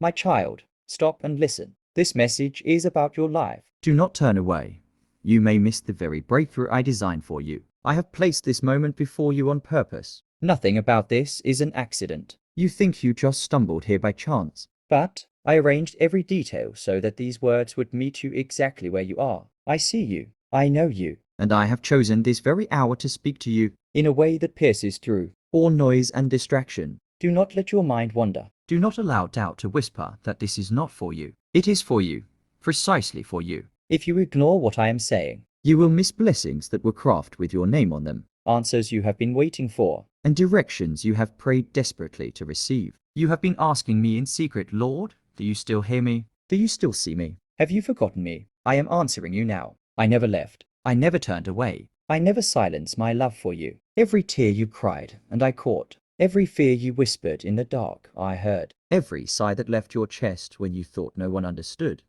My child, stop and listen. This message is about your life. Do not turn away. You may miss the very breakthrough I designed for you. I have placed this moment before you on purpose. Nothing about this is an accident. You think you just stumbled here by chance. But I arranged every detail so that these words would meet you exactly where you are. I see you. I know you. And I have chosen this very hour to speak to you In a way that pierces through all noise and distraction. Do not let your mind wander. Do not allow doubt to whisper that this is not for you. It is for you, precisely for you. If you ignore what I am saying, you will miss blessings that were crafted with your name on them, answers you have been waiting for, and directions you have prayed desperately to receive. You have been asking me in secret, Lord, do you still hear me? Do you still see me? Have you forgotten me? I am answering you now. I never left. I never turned away. I never silenced my love for you. Every tear you cried, and I caught. Every fear you whispered in the dark, I heard. Every sigh that left your chest when you thought no one understood,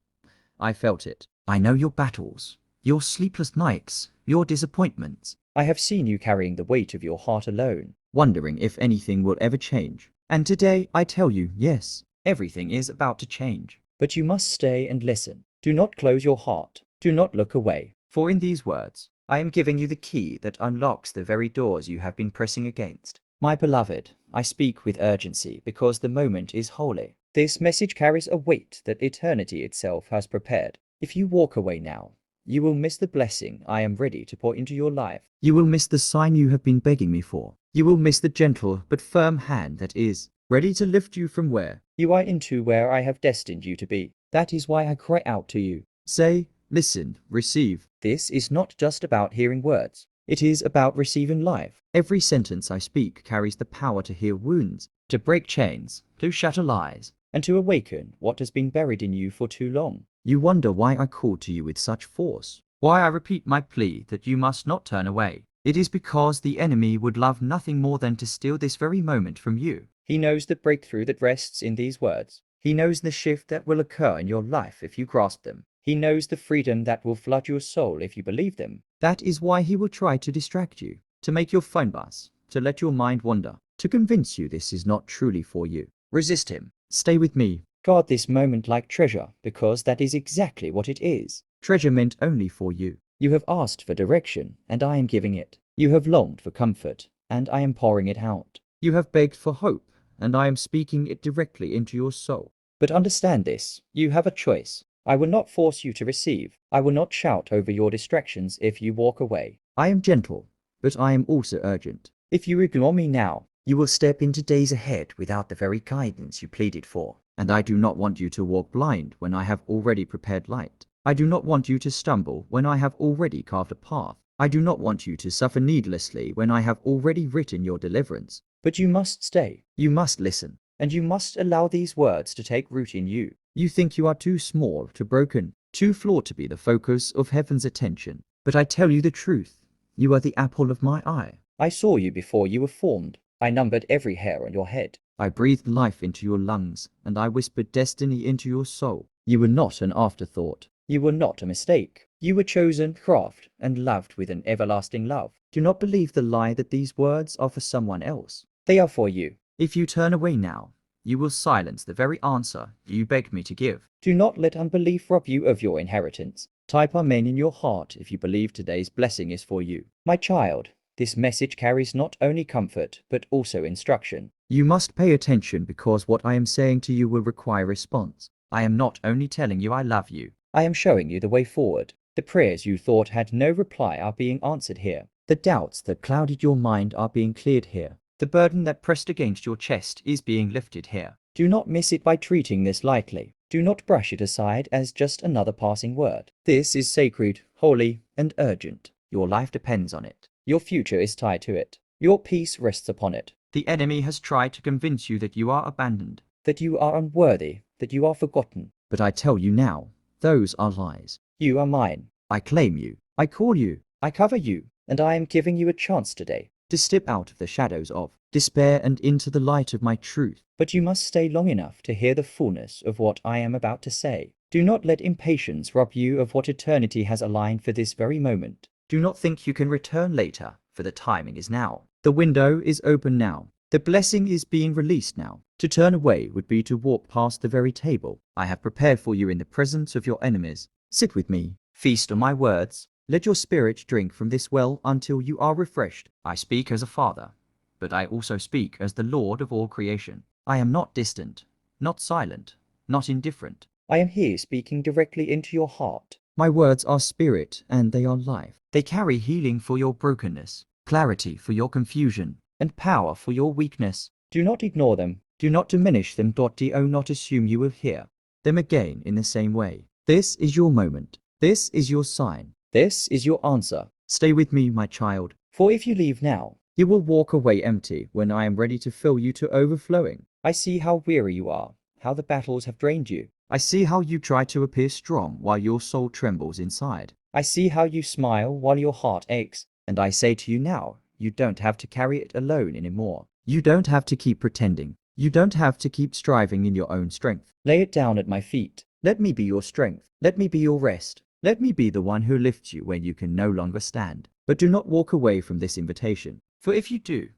I felt it. I know your battles, your sleepless nights, your disappointments. I have seen you carrying the weight of your heart alone, wondering if anything will ever change. And today I tell you, yes, everything is about to change. But you must stay and listen. Do not close your heart. Do not look away. For in these words, I am giving you the key that unlocks the very doors you have been pressing against. My beloved, I speak with urgency because the moment is holy. This message carries a weight that eternity itself has prepared. If you walk away now, you will miss the blessing I am ready to pour into your life. You will miss the sign you have been begging me for. You will miss the gentle but firm hand that is ready to lift you from where you are into where I have destined you to be. That is why I cry out to you. Say, listen, receive. This is not just about hearing words. It is about receiving life. Every sentence I speak carries the power to heal wounds, to break chains, to shatter lies, and to awaken what has been buried in you for too long. You wonder why I call to you with such force, why I repeat my plea that you must not turn away. It is because the enemy would love nothing more than to steal this very moment from you. He knows the breakthrough that rests in these words. He knows the shift that will occur in your life if you grasp them. He knows the freedom that will flood your soul if you believe them. That is why he will try to distract you, to make your phone buzz, to let your mind wander, to convince you this is not truly for you. Resist him. Stay with me. Guard this moment like treasure, because that is exactly what it is. Treasure meant only for you. You have asked for direction, and I am giving it. You have longed for comfort, and I am pouring it out. You have begged for hope, and I am speaking it directly into your soul. But understand this, you have a choice. I will not force you to receive. I will not shout over your distractions if you walk away. I am gentle, but I am also urgent. If you ignore me now, you will step into days ahead without the very guidance you pleaded for. And I do not want you to walk blind when I have already prepared light. I do not want you to stumble when I have already carved a path. I do not want you to suffer needlessly when I have already written your deliverance. But you must stay. You must listen. And you must allow these words to take root in you. You think you are too small, too broken, too flawed to be the focus of heaven's attention. But I tell you the truth. You are the apple of my eye. I saw you before you were formed. I numbered every hair on your head. I breathed life into your lungs, and I whispered destiny into your soul. You were not an afterthought. You were not a mistake. You were chosen, crafted, and loved with an everlasting love. Do not believe the lie that these words are for someone else. They are for you. If you turn away now, you will silence the very answer you begged me to give. Do not let unbelief rob you of your inheritance. Type Amen in your heart if you believe today's blessing is for you. My child, this message carries not only comfort, but also instruction. You must pay attention because what I am saying to you will require response. I am not only telling you I love you. I am showing you the way forward. The prayers you thought had no reply are being answered here. The doubts that clouded your mind are being cleared here. The burden that pressed against your chest is being lifted here. Do not miss it by treating this lightly. Do not brush it aside as just another passing word. This is sacred, holy, and urgent. Your life depends on it. Your future is tied to it. Your peace rests upon it. The enemy has tried to convince you that you are abandoned, that you are unworthy, that you are forgotten. But I tell you now, those are lies. You are mine. I claim you. I call you. I cover you. And I am giving you a chance today to step out of the shadows of despair and into the light of my truth. But you must stay long enough to hear the fullness of what I am about to say. Do not let impatience rob you of what eternity has aligned for this very moment. Do not think you can return later, for the timing is now. The window is open now. The blessing is being released now. To turn away would be to walk past the very table I have prepared for you in the presence of your enemies. Sit with me, feast on my words. Let your spirit drink from this well until you are refreshed. I speak as a father, but I also speak as the Lord of all creation. I am not distant, not silent, not indifferent. I am here speaking directly into your heart. My words are spirit and they are life. They carry healing for your brokenness, clarity for your confusion, and power for your weakness. Do not ignore them. Do not diminish them. Do not assume you will hear them again in the same way. This is your moment. This is your sign. This is your answer. Stay with me, my child. For if you leave now, You will walk away empty when I am ready to fill you to overflowing. I see how weary you are, how the battles have drained you. I see how you try to appear strong while your soul trembles inside. I see how you smile while your heart aches. And I say to you now, you don't have to carry it alone anymore. You don't have to keep pretending. You don't have to keep striving in your own strength. Lay it down at my feet. Let me be your strength. Let me be your rest. Let me be the one who lifts you when you can no longer stand. But do not walk away from this invitation. For if you do,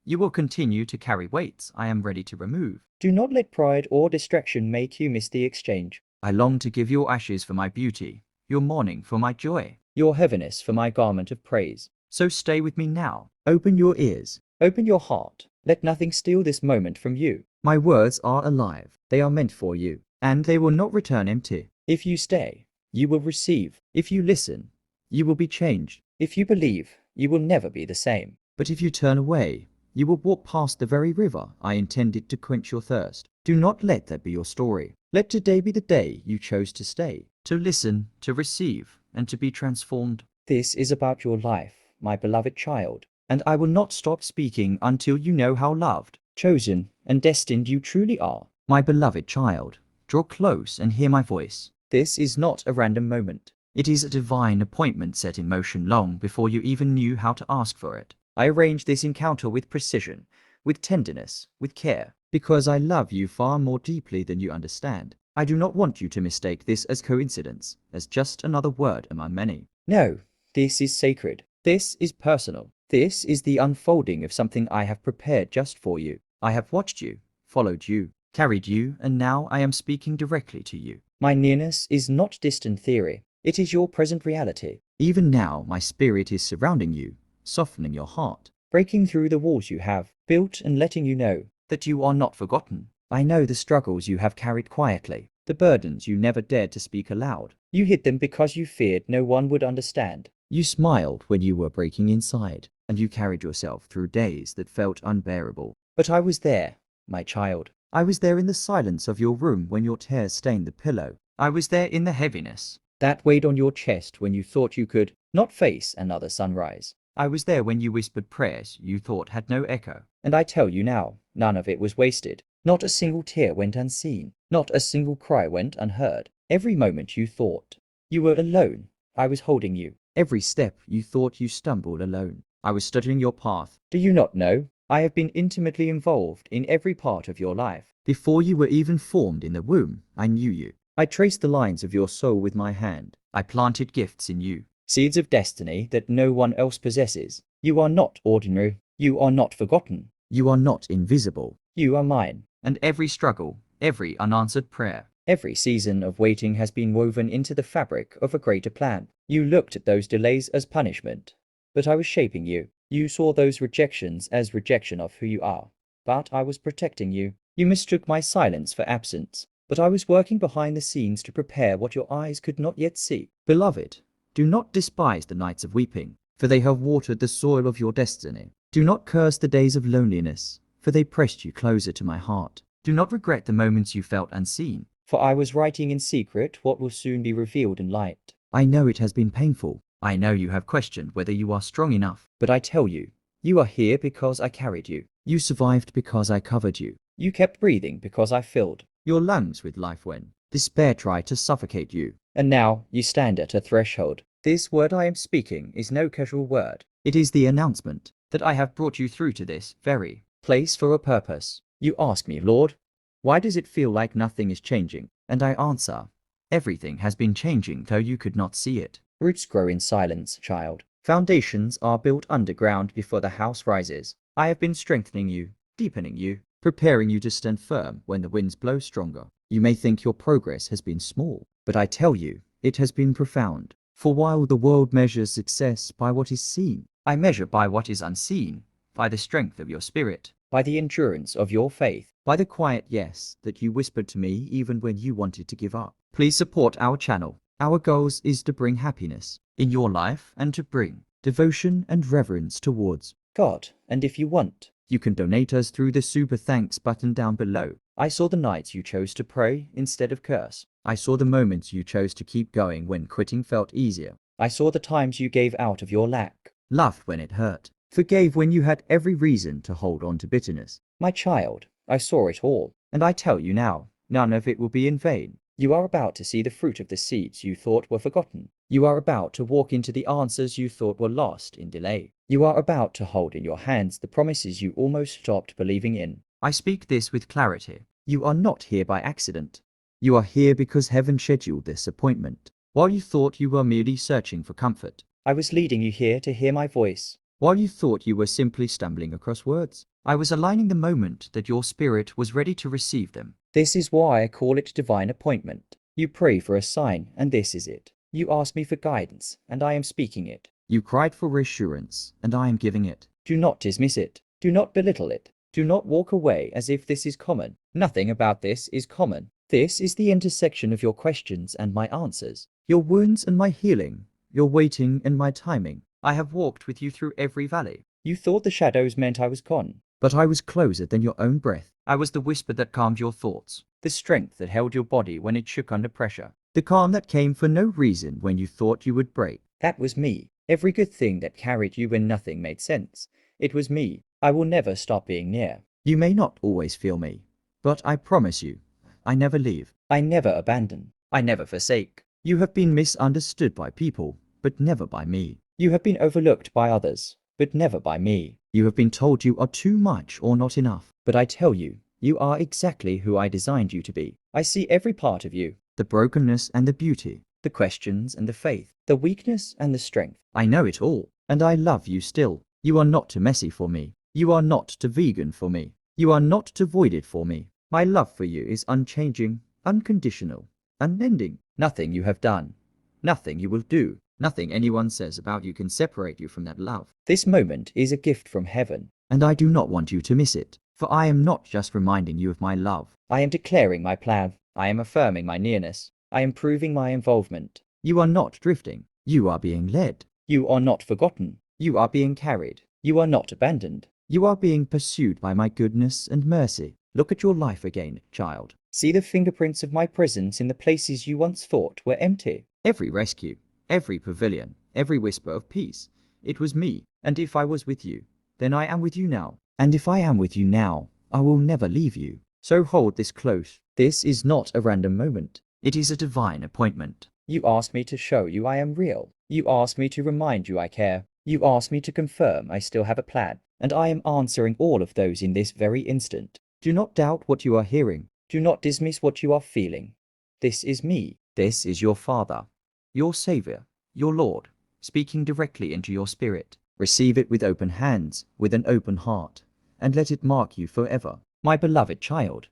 you will continue to carry weights I am ready to remove. Do not let pride or distraction make you miss the exchange. I long to give your ashes for my beauty, your mourning for my joy. Your heaviness for my garment of praise. So stay with me now. Open your ears. Open your heart. Let nothing steal this moment from you. My words are alive. They are meant for you, and they will not return empty. If you stay, you will receive. If you listen, you will be changed. If you believe, you will never be the same. But if you turn away, you will walk past the very river I intended to quench your thirst. Do not let that be your story. Let today be the day you chose to stay, to listen, to receive, and to be transformed. This is about your life, my beloved child. And I will not stop speaking until you know how loved, Chosen and destined you truly are. my beloved child. Draw close and hear my voice. This is not a random moment. It is a divine appointment set in motion long before you even knew how to ask for it. I arranged this encounter with precision, with tenderness, with care. Because I love you far more deeply than you understand. I do not want you to mistake this as coincidence, as just another word among many. No, this is sacred. This is personal. This is the unfolding of something I have prepared just for you. I have watched you, followed you, carried you, and now I am speaking directly to you. My nearness is not distant theory. It is your present reality, Even now my spirit is surrounding you, softening your heart, breaking through the walls you have built and letting you know that you are not forgotten. I know the struggles you have carried quietly, the burdens you never dared to speak aloud. You hid them because you feared no one would understand. You smiled when you were breaking inside, and you carried yourself through days that felt unbearable. But I was there, my child. I was there in the silence of your room when your tears stained the pillow. I was there in the heaviness That weighed on your chest when you thought you could not face another sunrise. I was there when you whispered prayers you thought had no echo. And I tell you now, none of it was wasted. Not a single tear went unseen. Not a single cry went unheard. Every moment you thought you were alone, I was holding you. Every step you thought you stumbled alone. I was studying your path. Do you not know? I have been intimately involved in every part of your life. Before you were even formed in the womb, I knew you. I traced the lines of your soul with my hand. I planted gifts in you. Seeds of destiny that no one else possesses. You are not ordinary. You are not forgotten. You are not invisible. You are mine. And every struggle, every unanswered prayer, Every season of waiting has been woven into the fabric of a greater plan. You looked at those delays as punishment, but I was shaping you. You saw those rejections as rejection of who you are, but I was protecting you. You mistook my silence for absence, but I was working behind the scenes to prepare what your eyes could not yet see. Beloved, do not despise the nights of weeping, for they have watered the soil of your destiny. Do not curse the days of loneliness, for they pressed you closer to my heart. Do not regret the moments you felt unseen, For I was writing in secret what will soon be revealed in light. I know it has been painful. I know you have questioned whether you are strong enough. But I tell you, you are here because I carried you. You survived because I covered you. You kept breathing because I filled. Your lungs with life when despair tried to suffocate you. And now you stand at a threshold. This word I am speaking is no casual word. It is the announcement that I have brought you through to this very Place for a purpose. You ask me, Lord, why does it feel like nothing is changing? And I answer, everything has been changing though you could not see it. Roots grow in silence, child. Foundations are built underground before the house rises. I have been strengthening you, deepening you, preparing you to stand firm when the winds blow stronger. You may think your progress has been small, but I tell you, it has been profound. For while the world measures success by what is seen, I measure by what is unseen, by the strength of your spirit, by the endurance of your faith, by the quiet yes that you whispered to me even when you wanted to give up. Please support our channel. Our goals is to bring happiness in your life and to bring devotion and reverence towards God, and if you want, you can donate us through the super thanks button down below. I saw the nights you chose to pray instead of curse. I saw the moments you chose to keep going when quitting felt easier. I saw the times you gave out of your lack, Laughed when it hurt, forgave when you had every reason to hold on to bitterness. My child, I saw it all. And I tell you now, none of it will be in vain. You are about to see the fruit of the seeds you thought were forgotten. You are about to walk into the answers you thought were lost in delay. You are about to hold in your hands the promises you almost stopped believing in. I speak this with clarity. You are not here by accident. You are here because heaven scheduled this appointment. While you thought you were merely searching for comfort, I was leading you here to hear my voice. while you thought you were simply stumbling across words, I was aligning the moment that your spirit was ready to receive them. This is why I call it divine appointment. You pray for a sign, and this is it. You ask me for guidance, and I am speaking it. You cried for reassurance, and I am giving it. Do not dismiss it. Do not belittle it. Do not walk away as if this is common. Nothing about this is common. This is the intersection of your questions and my answers. Your wounds and my healing, your waiting and my timing. I have walked with you through every valley, You thought the shadows meant I was gone. but I was closer than your own breath. I was the whisper that calmed your thoughts, The strength that held your body when it shook under pressure. the calm that came for no reason when you thought you would break. That was me. Every good thing that carried you when nothing made sense. It was me. I will never stop being near. You may not always feel me, but I promise you, I never leave. I never abandon. I never forsake. You have been misunderstood by people, but never by me. You have been overlooked by others, but never by me. You have been told you are too much or not enough. But I tell you, you are exactly who I designed you to be. I see every part of you. The brokenness and the beauty. The questions and the faith. The weakness and the strength. I know it all, and I love you still. You are not too messy for me. You are not too vegan for me. You are not too voided for me. My love for you is unchanging, unconditional, unending. Nothing you have done. Nothing you will do. Nothing anyone says about you can separate you from that love. This moment is a gift from heaven. And I do not want you to miss it, for I am not just reminding you of my love. I am declaring my plan. I am affirming my nearness. I am proving my involvement. You are not drifting. You are being led. You are not forgotten. You are being carried. You are not abandoned. You are being pursued by my goodness and mercy. Look at your life again, child. See the fingerprints of my presence in the places you once thought were empty. Every rescue, every pavilion, every whisper of peace. It was me, and if I was with you, then I am with you now. And if I am with you now, I will never leave you. So hold this close. This is not a random moment. It is a divine appointment. You ask me to show you I am real. You ask me to remind you I care. You ask me to confirm I still have a plan. And I am answering all of those in this very instant. Do not doubt what you are hearing. Do not dismiss what you are feeling. This is me. This is your Father, your Savior, your Lord, speaking directly into your spirit. Receive it with open hands, with an open heart, and let it mark you forever. My beloved child,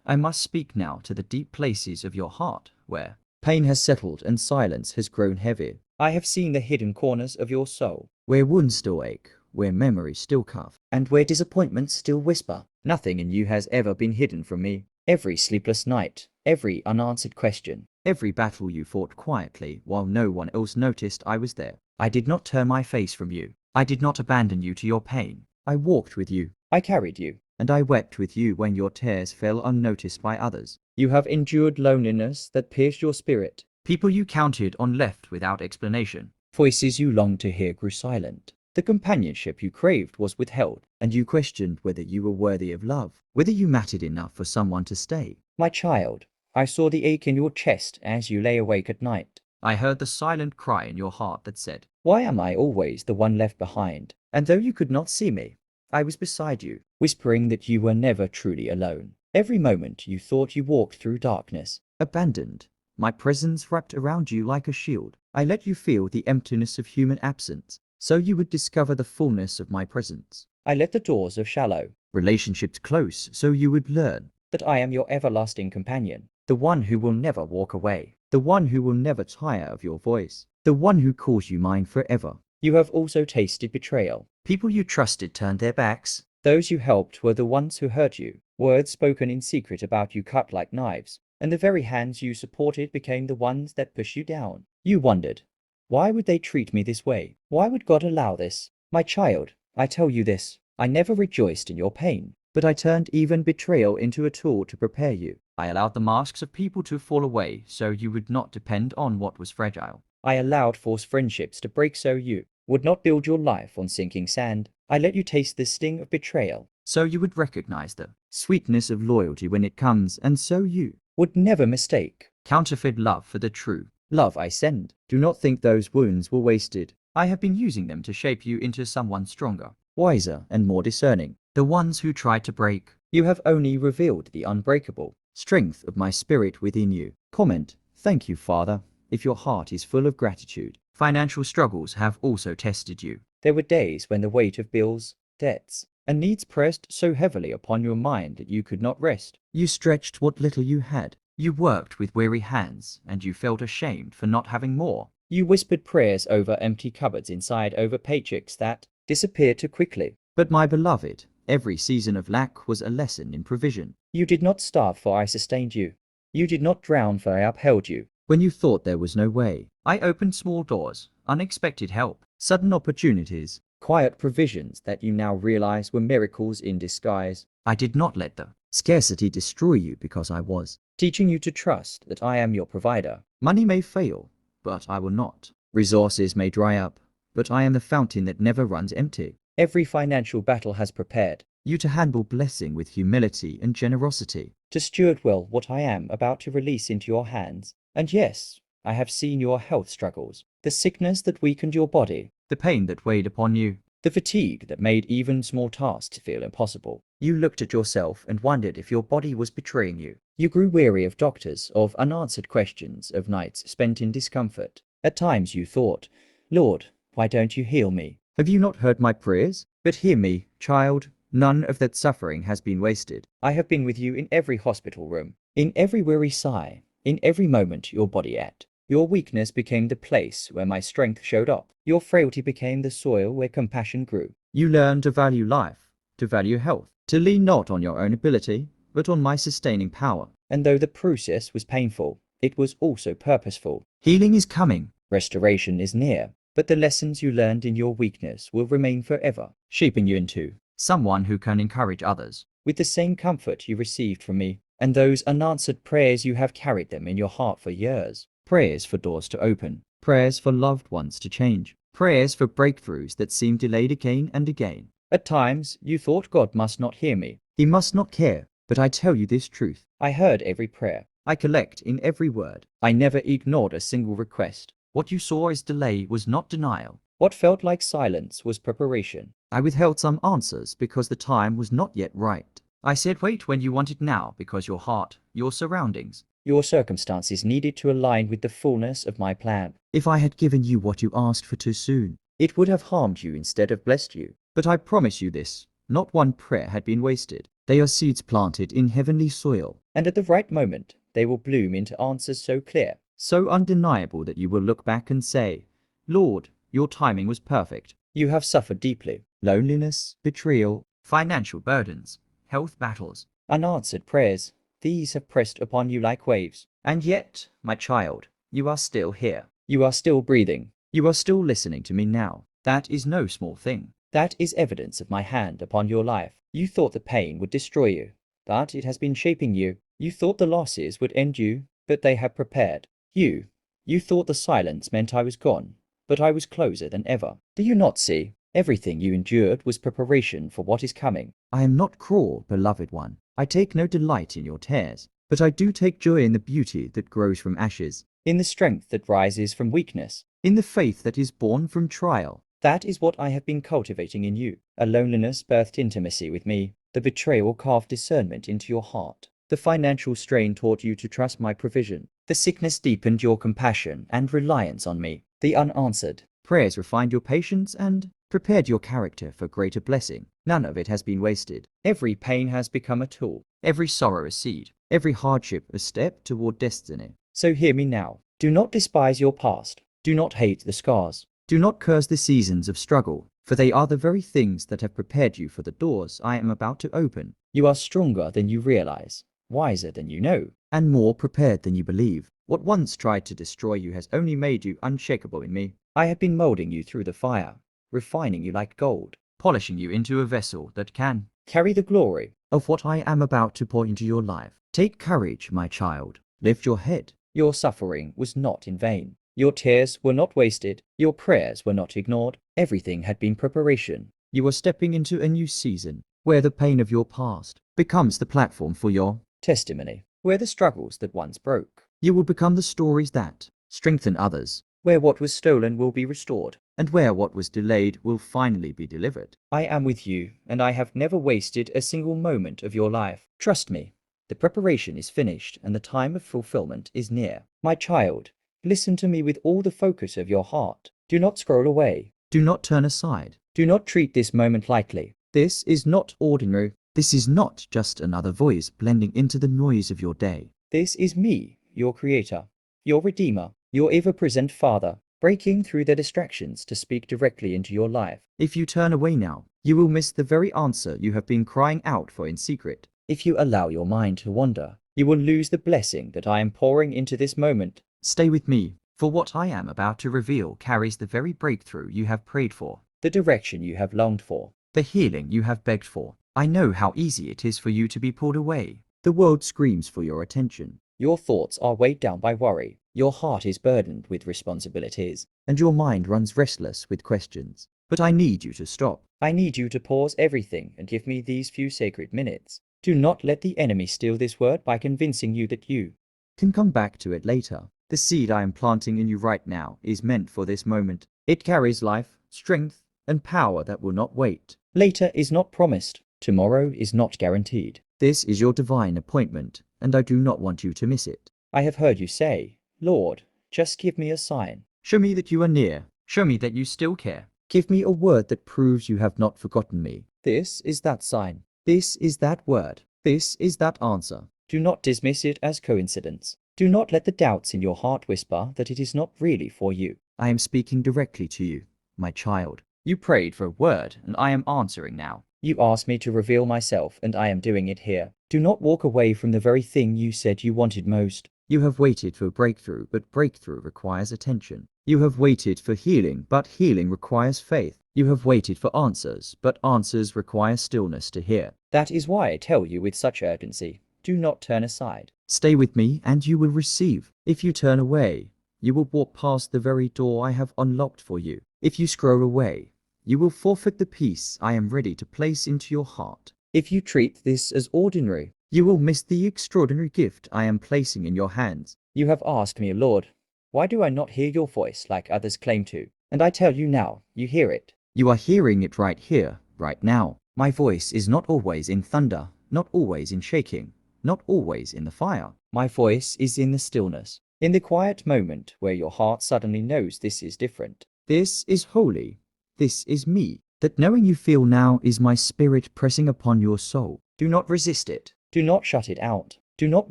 I must speak now to the deep places of your heart, where pain has settled and silence has grown heavy, I have seen the hidden corners of your soul, where wounds still ache, where memories still cuff, and where disappointments still whisper. Nothing in you has ever been hidden from me. Every sleepless night, every unanswered question, every battle you fought quietly while no one else noticed I was there. I did not turn my face from you. I did not abandon you to your pain. I walked with you, I carried you. and I wept with you when your tears fell unnoticed by others. You have endured loneliness that pierced your spirit. People you counted on left without explanation. Voices you longed to hear grew silent. The companionship you craved was withheld. And you questioned whether you were worthy of love, whether you mattered enough for someone to stay. My child, I saw the ache in your chest as you lay awake at night. I heard the silent cry in your heart that said, Why am I always the one left behind? And though you could not see me, I was beside you, whispering that you were never truly alone. Every moment you thought you walked through darkness, abandoned, my presence wrapped around you like a shield. I let you feel the emptiness of human absence, so you would discover the fullness of my presence. I let the doors of shallow, relationships close so you would learn. that I am your everlasting companion, the one who will never walk away, the one who will never tire of your voice. The one who calls you mine forever. You have also tasted betrayal. People you trusted turned their backs. Those you helped were the ones who hurt you. Words spoken in secret about you cut like knives, and the very hands you supported became the ones that push you down. You wondered, why would they treat me this way? Why would God allow this? My child, I tell you this, I never rejoiced in your pain, But I turned even betrayal into a tool to prepare you. I allowed the masks of people to fall away so you would not depend on what was fragile. I allowed false friendships to break so you would not build your life on sinking sand. I let you taste the sting of betrayal, So you would recognize the sweetness of loyalty when it comes, and so you would never mistake counterfeit love for the true. love I send. Do not think those wounds were wasted. I have been using them to shape you into someone stronger, Wiser and more discerning. the ones who tried to break. You have only revealed the unbreakable. Strength of my spirit within you. Comment, thank you, Father, if your heart is full of gratitude. Financial struggles have also tested you. There were days when the weight of bills, debts, and needs pressed so heavily upon your mind that you could not rest. You stretched what little you had. You worked with weary hands, and you felt ashamed for not having more. You whispered prayers over empty cupboards inside over paychecks that disappeared too quickly. But my beloved, every season of lack was a lesson in provision. You did not starve, for I sustained you. You did not drown, for I upheld you. When you thought there was no way, I opened small doors, unexpected help, sudden opportunities. Quiet provisions that you now realize were miracles in disguise. I did not let the scarcity destroy you because I was. Teaching you to trust that I am your provider. Money may fail, but I will not. Resources may dry up, but I am the fountain that never runs empty. Every financial battle has prepared You to handle blessing with humility and generosity. to steward well what I am about to release into your hands. And yes, I have seen your health struggles, the sickness that weakened your body, The pain that weighed upon you. the fatigue that made even small tasks feel impossible. You looked at yourself and wondered if your body was betraying you. You grew weary of doctors, of unanswered questions, of nights spent in discomfort. At times you thought, Lord, why don't you heal me? Have you not heard my prayers? But hear me, child, none of that suffering has been wasted. I have been with you in every hospital room, in every weary sigh, in every moment your body ached. Your weakness became the place where my strength showed up. Your frailty became the soil where compassion grew. You learn to value life, to value health, to lean not on your own ability, but on my sustaining power. And though the process was painful, it was also purposeful. Healing is coming. Restoration is near, but the lessons you learned in your weakness will remain forever, shaping you into Someone who can encourage others. with the same comfort you received from me, and those unanswered prayers you have carried them in your heart for years. Prayers for doors to open, Prayers for loved ones to change. Prayers for breakthroughs that seem delayed again and again. At times, you thought God must not hear me. He must not care, but I tell you this truth. I heard every prayer. I collect in every word. I never ignored a single request. What you saw as delay was not denial. What felt like silence was preparation. I withheld some answers because the time was not yet right. I said wait when you want it now because your heart, your surroundings. Your circumstances needed to align with the fullness of my plan. If I had given you what you asked for too soon. It would have harmed you instead of blessed you. But I promise you this, not one prayer had been wasted. They are seeds planted in heavenly soil, And at the right moment, they will bloom into answers so clear. so undeniable that you will look back and say, Lord, your timing was perfect. You have suffered deeply. Loneliness, betrayal, financial burdens, health battles. Unanswered prayers, these have pressed upon you like waves. And yet, my child, you are still here. You are still breathing. You are still listening to me now. That is no small thing. That is evidence of my hand upon your life. You thought the pain would destroy you, but it has been shaping you. You thought the losses would end you, but they have prepared you. You thought the silence meant I was gone, but I was closer than ever. Do you not see? Everything you endured was preparation for what is coming. I am not cruel, beloved one. I take no delight in your tears, but I do take joy in the beauty that grows from ashes, In the strength that rises from weakness. in the faith that is born from trial. That is what I have been cultivating in you. A loneliness birthed intimacy with me. The betrayal carved discernment into your heart. The financial strain taught you to trust my provision. The sickness deepened your compassion and reliance on me. The unanswered Prayers refined your patience, and prepared your character for greater blessing. None of it has been wasted. Every pain has become a tool. Every sorrow a seed. Every hardship a step toward destiny. So hear me now. Do not despise your past. Do not hate the scars. Do not curse the seasons of struggle, for they are the very things that have prepared you for the doors I am about to open. You are stronger than you realize, wiser than you know, and more prepared than you believe. What once tried to destroy you has only made you unshakable in me. I have been molding you through the fire, refining you like gold, polishing you into a vessel that can carry the glory of what I am about to pour into your life. Take courage, my child. Lift your head. Your suffering was not in vain. Your tears were not wasted. Your prayers were not ignored. Everything had been preparation. You are stepping into a new season, where the pain of your past becomes the platform for your testimony, where the struggles that once broke. You will become the stories that strengthen others, where what was stolen will be restored, and where what was delayed will finally be delivered. I am with you, and I have never wasted a single moment of your life. Trust me, the preparation is finished and the time of fulfillment is near. My child, listen to me with all the focus of your heart. Do not scroll away. Do not turn aside. Do not treat this moment lightly. This is not ordinary. This is not just another voice blending into the noise of your day. This is me, your creator, your redeemer, your ever-present father, breaking through the distractions to speak directly into your life. If you turn away now, you will miss the very answer you have been crying out for in secret. If you allow your mind to wander, you will lose the blessing that I am pouring into this moment. Stay with me, for what I am about to reveal carries the very breakthrough you have prayed for, the direction you have longed for, the healing you have begged for. I know how easy it is for you to be pulled away. The world screams for your attention. Your thoughts are weighed down by worry. Your heart is burdened with responsibilities. And your mind runs restless with questions. But I need you to stop. I need you to pause everything and give me these few sacred minutes. Do not let the enemy steal this word by convincing you that you can come back to it later. The seed I am planting in you right now is meant for this moment. It carries life, strength, and power that will not wait. Later is not promised. Tomorrow is not guaranteed. This is your divine appointment, and I do not want you to miss it. I have heard you say, Lord, just give me a sign. Show me that you are near. Show me that you still care. Give me a word that proves you have not forgotten me. This is that sign. This is that word. This is that answer. Do not dismiss it as coincidence. Do not let the doubts in your heart whisper that it is not really for you. I am speaking directly to you, my child. You prayed for a word, and I am answering now. You asked me to reveal myself, and I am doing it here. Do not walk away from the very thing you said you wanted most. You have waited for breakthrough, but breakthrough requires attention. You have waited for healing, but healing requires faith. You have waited for answers, but answers require stillness to hear. That is why I tell you with such urgency, do not turn aside. Stay with me, and you will receive. If you turn away, you will walk past the very door I have unlocked for you. If you scroll away, you will forfeit the peace I am ready to place into your heart. If you treat this as ordinary, you will miss the extraordinary gift I am placing in your hands. You have asked me, Lord, why do I not hear your voice like others claim to? And I tell you now, you hear it. You are hearing it right here, right now. My voice is not always in thunder, not always in shaking, not always in the fire. My voice is in the stillness, in the quiet moment where your heart suddenly knows this is different. This is holy. This is me. That knowing you feel now is my spirit pressing upon your soul. Do not resist it. Do not shut it out. Do not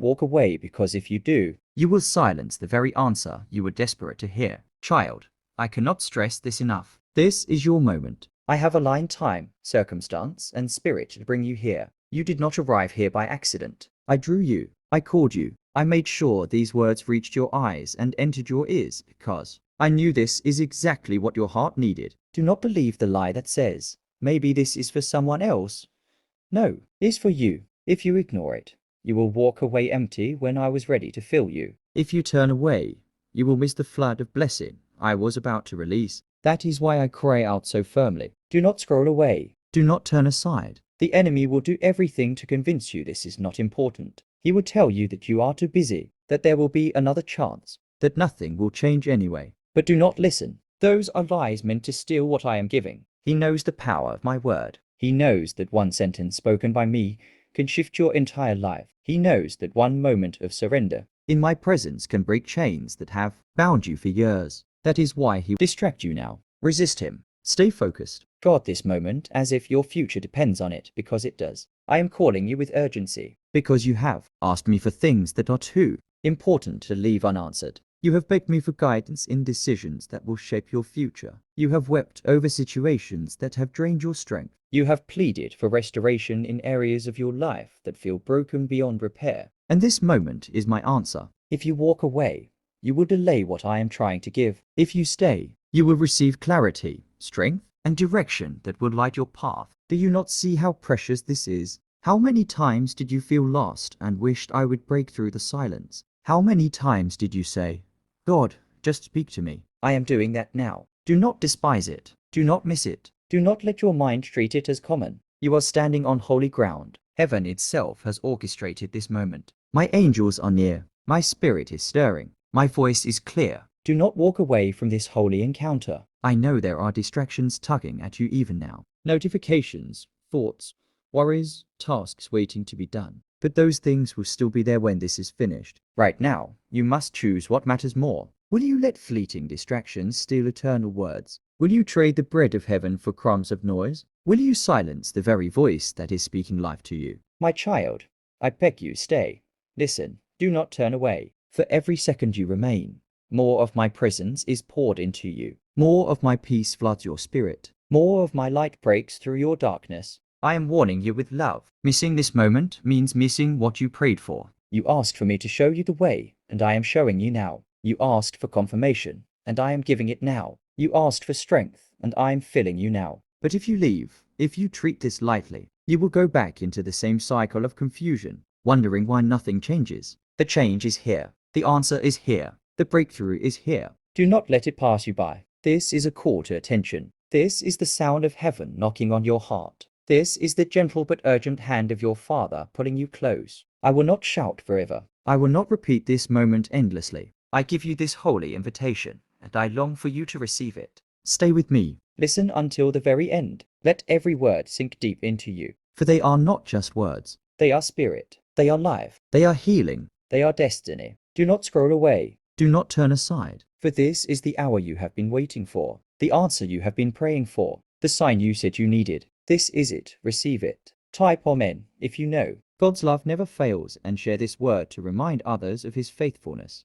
walk away, because if you do, you will silence the very answer you were desperate to hear. Child, I cannot stress this enough. This is your moment. I have aligned time, circumstance, and spirit to bring you here. You did not arrive here by accident. I drew you. I called you. I made sure these words reached your eyes and entered your ears because I knew this is exactly what your heart needed. Do not believe the lie that says, maybe this is for someone else. No, it's for you. If you ignore it, you will walk away empty when I was ready to fill you. If you turn away, you will miss the flood of blessing I was about to release. That is why I cry out so firmly. Do not scroll away. Do not turn aside. The enemy will do everything to convince you this is not important. He will tell you that you are too busy, that there will be another chance, that nothing will change anyway. But do not listen. Those are lies meant to steal what I am giving. He knows the power of my word. He knows that one sentence spoken by me can shift your entire life. He knows that one moment of surrender in my presence can break chains that have bound you for years. That is why he will distract you now. Resist him. Stay focused. Guard this moment as if your future depends on it, because it does. I am calling you with urgency. Because you have asked me for things that are too Important to leave unanswered. You have begged me for guidance in decisions that will shape your future. You have wept over situations that have drained your strength. You have pleaded for restoration in areas of your life that feel broken beyond repair. And this moment is my answer. If you walk away, you will delay what I am trying to give. If you stay, you will receive clarity, strength, and direction that will light your path. Do you not see how precious this is? How many times did you feel lost and wished I would break through the silence? How many times did you say, God, just speak to me? I am doing that now. Do not despise it. Do not miss it. Do not let your mind treat it as common. You are standing on holy ground. Heaven itself has orchestrated this moment. My angels are near. My spirit is stirring. My voice is clear. Do not walk away from this holy encounter. I know there are distractions tugging at you even now. Notifications, thoughts, worries, tasks waiting to be done. But those things will still be there when this is finished. Right now, you must choose what matters more. Will you let fleeting distractions steal eternal words? Will you trade the bread of heaven for crumbs of noise? Will you silence the very voice that is speaking life to you? My child, I beg you, stay. Listen, do not turn away. For every second you remain, more of my presence is poured into you. More of my peace floods your spirit. More of my light breaks through your darkness. I am warning you with love. Missing this moment means missing what you prayed for. You asked for me to show you the way, and I am showing you now. You asked for confirmation, and I am giving it now. You asked for strength, and I am filling you now. But if you leave, if you treat this lightly, you will go back into the same cycle of confusion, wondering why nothing changes. The change is here. The answer is here. The breakthrough is here. Do not let it pass you by. This is a call to attention. This is the sound of heaven knocking on your heart. This is the gentle but urgent hand of your Father pulling you close. I will not shout forever. I will not repeat this moment endlessly. I give you this holy invitation, and I long for you to receive it. Stay with me. Listen until the very end. Let every word sink deep into you. For they are not just words. They are spirit. They are life. They are healing. They are destiny. Do not scroll away. Do not turn aside. For this is the hour you have been waiting for. The answer you have been praying for. The sign you said you needed. This is it. Receive it. Type Amen if you know. God's love never fails, and share this word to remind others of his faithfulness.